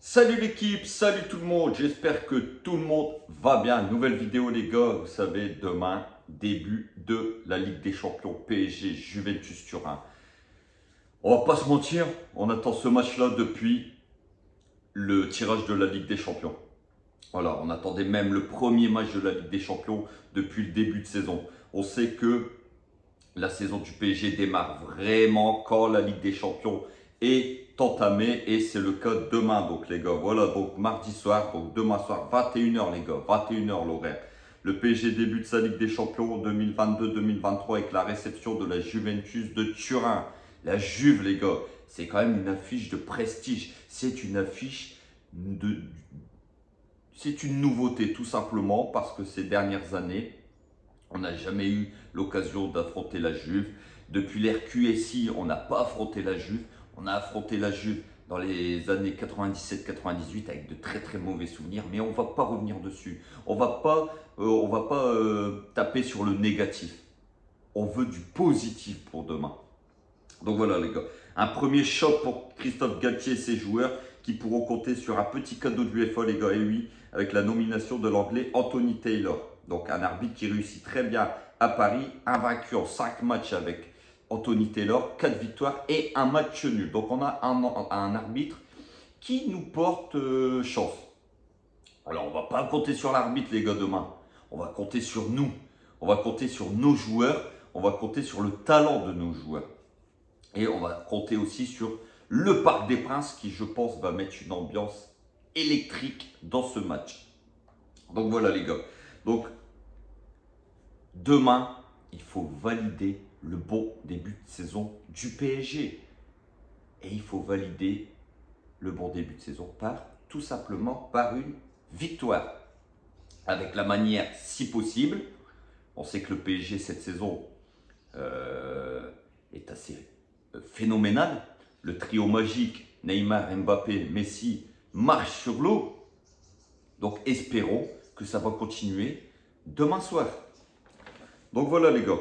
Salut l'équipe, salut tout le monde, j'espère que tout le monde va bien. Nouvelle vidéo les gars, vous savez, demain, début de la Ligue des Champions, PSG, Juventus Turin. On va pas se mentir, on attend ce match-là depuis le tirage de la Ligue des Champions. Voilà, on attendait même le premier match de la Ligue des Champions depuis le début de saison. On sait que la saison du PSG démarre vraiment quand la Ligue des Champions est entamée et c'est le cas demain donc les gars. Voilà donc mardi soir, donc demain soir 21h les gars, 21h l'horaire. Le PSG débute sa Ligue des Champions 2022-2023 avec la réception de la Juventus de Turin. La Juve les gars, c'est quand même une affiche de prestige, c'est une affiche de... C'est une nouveauté tout simplement parce que ces dernières années, on n'a jamais eu l'occasion d'affronter la Juve. Depuis l'ère QSI, on n'a pas affronté la Juve. On a affronté la Juve dans les années 97-98 avec de très très mauvais souvenirs. Mais on ne va pas revenir dessus. On va pas taper sur le négatif. On veut du positif pour demain. Donc voilà les gars. Un premier choc pour Christophe Galtier et ses joueurs qui pourront compter sur un petit cadeau de l'UEFA les gars. Et oui, avec la nomination de l'anglais Anthony Taylor. Donc un arbitre qui réussit très bien à Paris, invaincu en 5 matchs avec Anthony Taylor, 4 victoires et un match nul. Donc on a un arbitre qui nous porte chance. Alors on ne va pas compter sur l'arbitre les gars demain. On va compter sur nous. On va compter sur nos joueurs. On va compter sur le talent de nos joueurs. Et on va compter aussi sur le Parc des Princes qui je pense va mettre une ambiance électrique dans ce match. Donc voilà les gars. Donc demain, il faut valider le bon début de saison du PSG. Et il faut valider le bon début de saison tout simplement par une victoire. Avec la manière, si possible, on sait que le PSG cette saison est assez phénoménal. Le trio magique, Neymar, Mbappé, Messi, marche sur l'eau. Donc espérons que ça va continuer demain soir. Donc voilà les gars,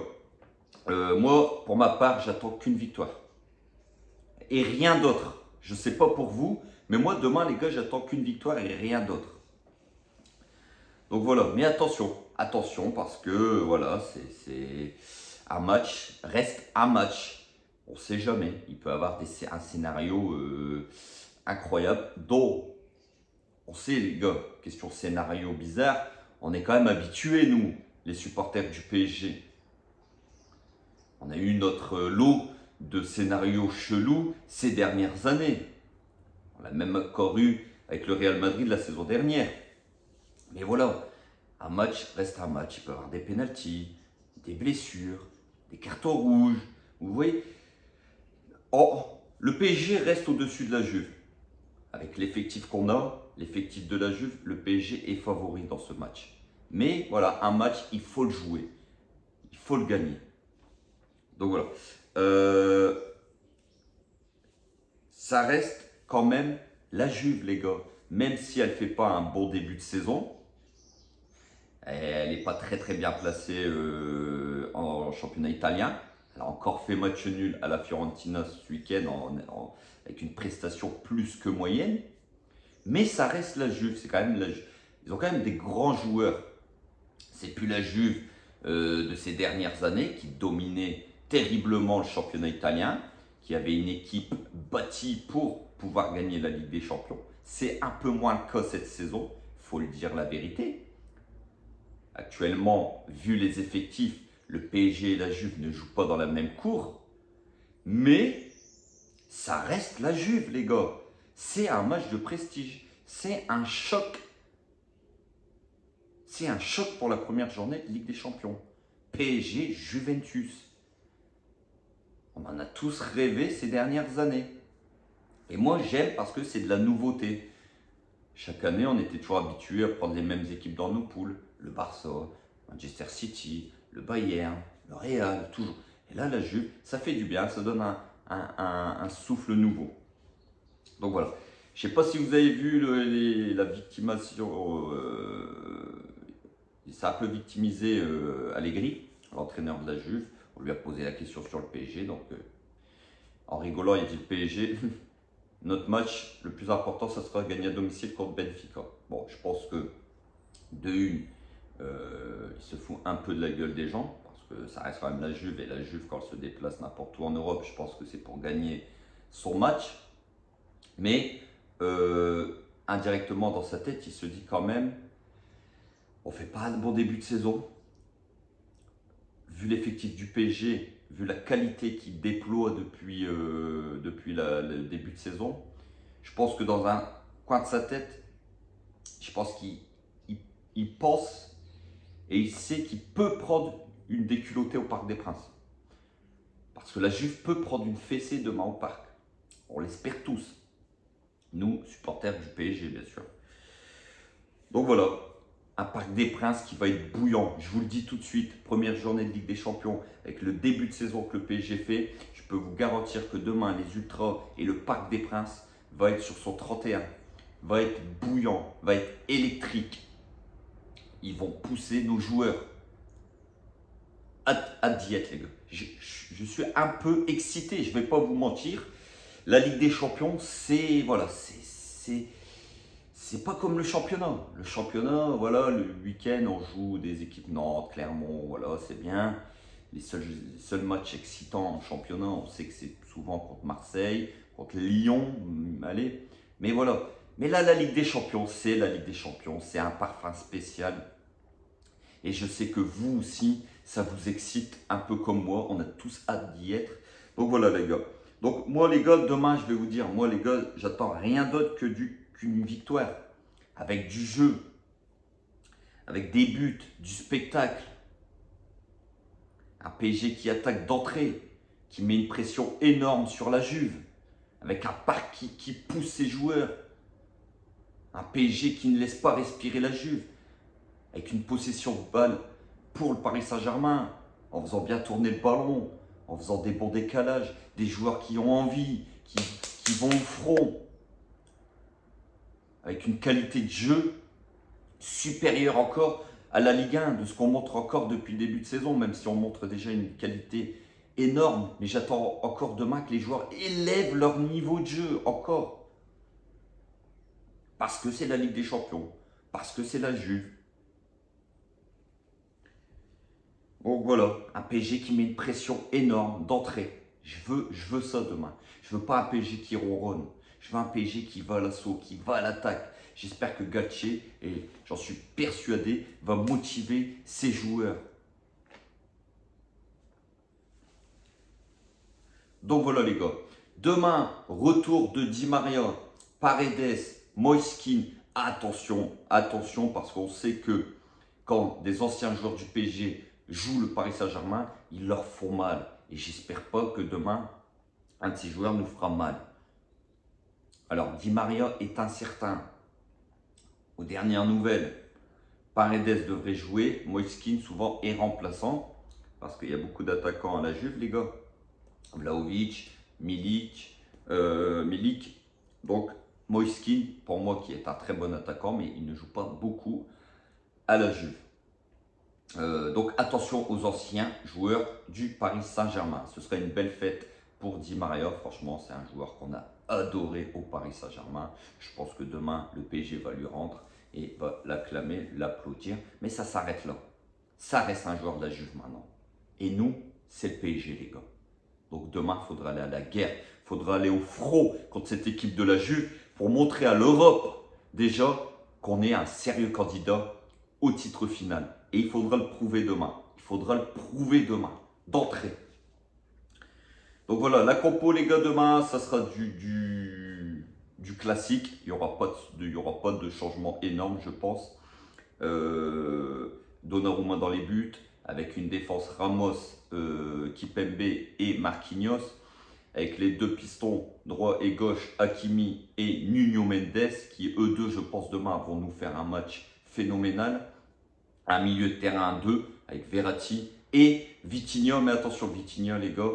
moi pour ma part j'attends qu'une victoire et rien d'autre. Je ne sais pas pour vous, mais moi demain les gars j'attends qu'une victoire et rien d'autre. Donc voilà, mais attention, attention parce que voilà c'est un match, reste un match. On ne sait jamais, il peut y avoir un scénario incroyable dont on sait les gars, question scénario bizarre, on est quand même habitués nous, les supporters du PSG. On a eu notre lot de scénarios chelous ces dernières années. On l'a même encore eu avec le Real Madrid la saison dernière. Mais voilà, un match reste un match. Il peut y avoir des pénaltys, des blessures, des cartons rouges. Vous voyez, le PSG reste au-dessus de la Juve. Avec l'effectif qu'on a, l'effectif de la Juve, le PSG est favori dans ce match. Mais voilà, un match, il faut le jouer. Il faut le gagner. Donc voilà. Ça reste quand même la Juve, les gars. Même si elle ne fait pas un bon début de saison, elle n'est pas très très bien placée en championnat italien. Elle a encore fait match nul à la Fiorentina ce week-end avec une prestation plus que moyenne. Mais ça reste la Juve. C'est quand même la Juve. Ils ont quand même des grands joueurs. C'est plus la Juve de ces dernières années qui dominait terriblement le championnat italien, qui avait une équipe bâtie pour pouvoir gagner la Ligue des Champions. C'est un peu moins le cas cette saison, il faut le dire la vérité. Actuellement, vu les effectifs, le PSG et la Juve ne jouent pas dans la même cour. Mais ça reste la Juve, les gars. C'est un match de prestige. C'est un choc. C'est un choc pour la première journée de Ligue des Champions. PSG, Juventus. On en a tous rêvé ces dernières années. Et moi, j'aime parce que c'est de la nouveauté. Chaque année, on était toujours habitué à prendre les mêmes équipes dans nos poules. Le Barça, Manchester City, le Bayern, le Real, toujours. Et là, la Juve, ça fait du bien, ça donne un souffle nouveau. Donc voilà. Je ne sais pas si vous avez vu la victimation. Ça a un peu victimisé Allegri, l'entraîneur de la Juve. On lui a posé la question sur le PSG. Donc, en rigolant, il a dit le PSG, Notre match le plus important, ça sera gagner à domicile contre Benfica. Bon, je pense que de une, il se fout un peu de la gueule des gens, parce que ça reste quand même la Juve, et la Juve, quand elle se déplace n'importe où en Europe, je pense que c'est pour gagner son match. Mais indirectement dans sa tête, il se dit quand même, on ne fait pas un bon début de saison. Vu l'effectif du PSG, vu la qualité qu'il déploie depuis le début de saison, je pense que dans un coin de sa tête, je pense qu'il pense et il sait qu'il peut prendre une déculottée au Parc des Princes. Parce que la Juve peut prendre une fessée demain au Parc. On l'espère tous. Nous, supporters du PSG, bien sûr. Donc voilà, un Parc des Princes qui va être bouillant. Je vous le dis tout de suite, première journée de Ligue des Champions, avec le début de saison que le PSG fait, je peux vous garantir que demain, les Ultras et le Parc des Princes va être sur son 31, va être bouillant, va être électrique. Ils vont pousser nos joueurs. À diète, les gars. Je suis un peu excité, je ne vais pas vous mentir. La Ligue des Champions, c'est voilà, c'est pas comme le championnat. Le championnat, voilà, le week-end, on joue des équipes Nantes, Clermont, voilà, c'est bien. Les seuls matchs excitants en championnat, on sait que c'est souvent contre Marseille, contre Lyon, allez. Mais voilà. Mais là, la Ligue des Champions, c'est la Ligue des Champions, c'est un parfum spécial. Et je sais que vous aussi, ça vous excite un peu comme moi. On a tous hâte d'y être. Donc voilà les gars. Donc moi les gars, demain je vais vous dire, moi les gars, j'attends rien d'autre que qu'une victoire. Avec du jeu, avec des buts, du spectacle. Un PSG qui attaque d'entrée, qui met une pression énorme sur la Juve. Avec un parc qui pousse ses joueurs. Un PSG qui ne laisse pas respirer la Juve. Avec une possession de balle pour le Paris Saint-Germain, en faisant bien tourner le ballon, en faisant des bons décalages, des joueurs qui ont envie, qui vont au front, avec une qualité de jeu supérieure encore à la Ligue 1, de ce qu'on montre encore depuis le début de saison, même si on montre déjà une qualité énorme. Mais j'attends encore demain que les joueurs élèvent leur niveau de jeu encore. Parce que c'est la Ligue des Champions, parce que c'est la Juve. Donc voilà, un PSG qui met une pression énorme d'entrée. Je veux ça demain. Je veux pas un PSG qui ronronne. Je veux un PSG qui va à l'assaut, qui va à l'attaque. J'espère que Galtier, et j'en suis persuadé, va motiver ses joueurs. Donc voilà les gars. Demain, retour de Di Maria, Paredes, Moiskin. Attention, attention, parce qu'on sait que quand des anciens joueurs du PSG jouent le Paris Saint-Germain, ils leur font mal. Et j'espère pas que demain, un de ces joueurs nous fera mal. Alors, Di Maria est incertain. Aux dernières nouvelles, Paredes devrait jouer. Moiskin, souvent, est remplaçant. Parce qu'il y a beaucoup d'attaquants à la Juve, les gars. Vlahovic, Milik. Donc, Moiskin, pour moi, qui est un très bon attaquant, mais il ne joue pas beaucoup à la Juve. Donc attention aux anciens joueurs du Paris Saint-Germain. Ce serait une belle fête pour Di Maria. Franchement, c'est un joueur qu'on a adoré au Paris Saint-Germain. Je pense que demain, le PSG va lui rendre et va l'acclamer, l'applaudir. Mais ça s'arrête là. Ça reste un joueur de la Juve maintenant. Et nous, c'est le PSG, les gars. Donc demain, il faudra aller à la guerre. Il faudra aller au front contre cette équipe de la Juve pour montrer à l'Europe déjà qu'on est un sérieux candidat au titre final. Et il faudra le prouver demain. Il faudra le prouver demain, d'entrée. Donc voilà, la compo, les gars, demain, ça sera du classique. Il n'y aura pas de changement énorme, je pense. Donnarumma dans les buts, avec une défense Ramos, Kipembe et Marquinhos. Avec les deux pistons, droit et gauche, Hakimi et Nuno Mendes, qui eux deux, je pense, demain vont nous faire un match phénoménal. Un milieu de terrain 2 avec Verratti et Vitinha. Mais attention, Vitinha, les gars,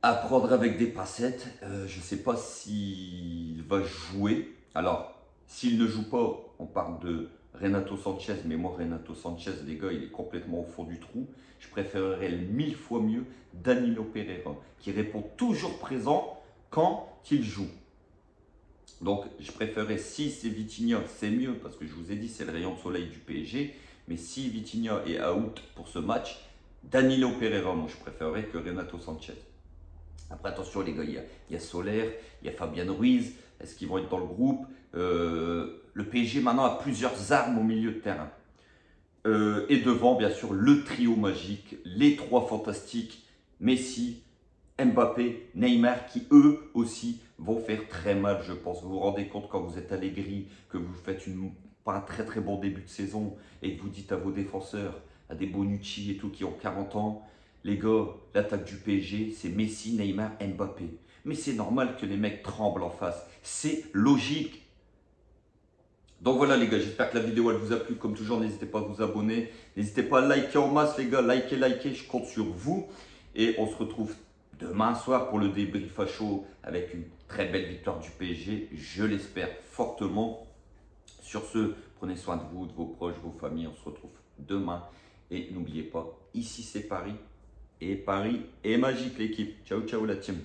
à prendre avec des passettes. Je ne sais pas s'il va jouer. Alors, s'il ne joue pas, on parle de Renato Sanchez. Mais moi, Renato Sanchez, les gars, il est complètement au fond du trou. Je préférerais 1000 fois mieux Danilo Pereira, qui répond toujours présent quand il joue. Donc, je préférais, si c'est Vitinha, c'est mieux, parce que je vous ai dit, c'est le rayon de soleil du PSG. Mais si Vitinha est out pour ce match, Danilo Pereira, moi je préférerais que Renato Sanchez. Après, attention les gars, il y a Soler, il y a Fabian Ruiz. Est-ce qu'ils vont être dans le groupe? Le PSG maintenant a plusieurs armes au milieu de terrain. Et devant, bien sûr, le trio magique, les trois fantastiques, Messi, Mbappé, Neymar, qui eux aussi vont faire très mal, je pense. Vous vous rendez compte quand vous êtes à l'aigri, que vous faites pas un très très bon début de saison et que vous dites à vos défenseurs, à des Bonucci et tout qui ont 40 ans, les gars, l'attaque du PSG, c'est Messi, Neymar, Mbappé. Mais c'est normal que les mecs tremblent en face. C'est logique. Donc voilà les gars, j'espère que la vidéo elle vous a plu. Comme toujours, n'hésitez pas à vous abonner. N'hésitez pas à liker en masse les gars. Likez, je compte sur vous. Et on se retrouve demain soir pour le débrief à chaud avec une très belle victoire du PSG. Je l'espère fortement. Sur ce, prenez soin de vous, de vos proches, vos familles. On se retrouve demain. Et n'oubliez pas, ici c'est Paris. Et Paris est magique l'équipe. Ciao, ciao la team.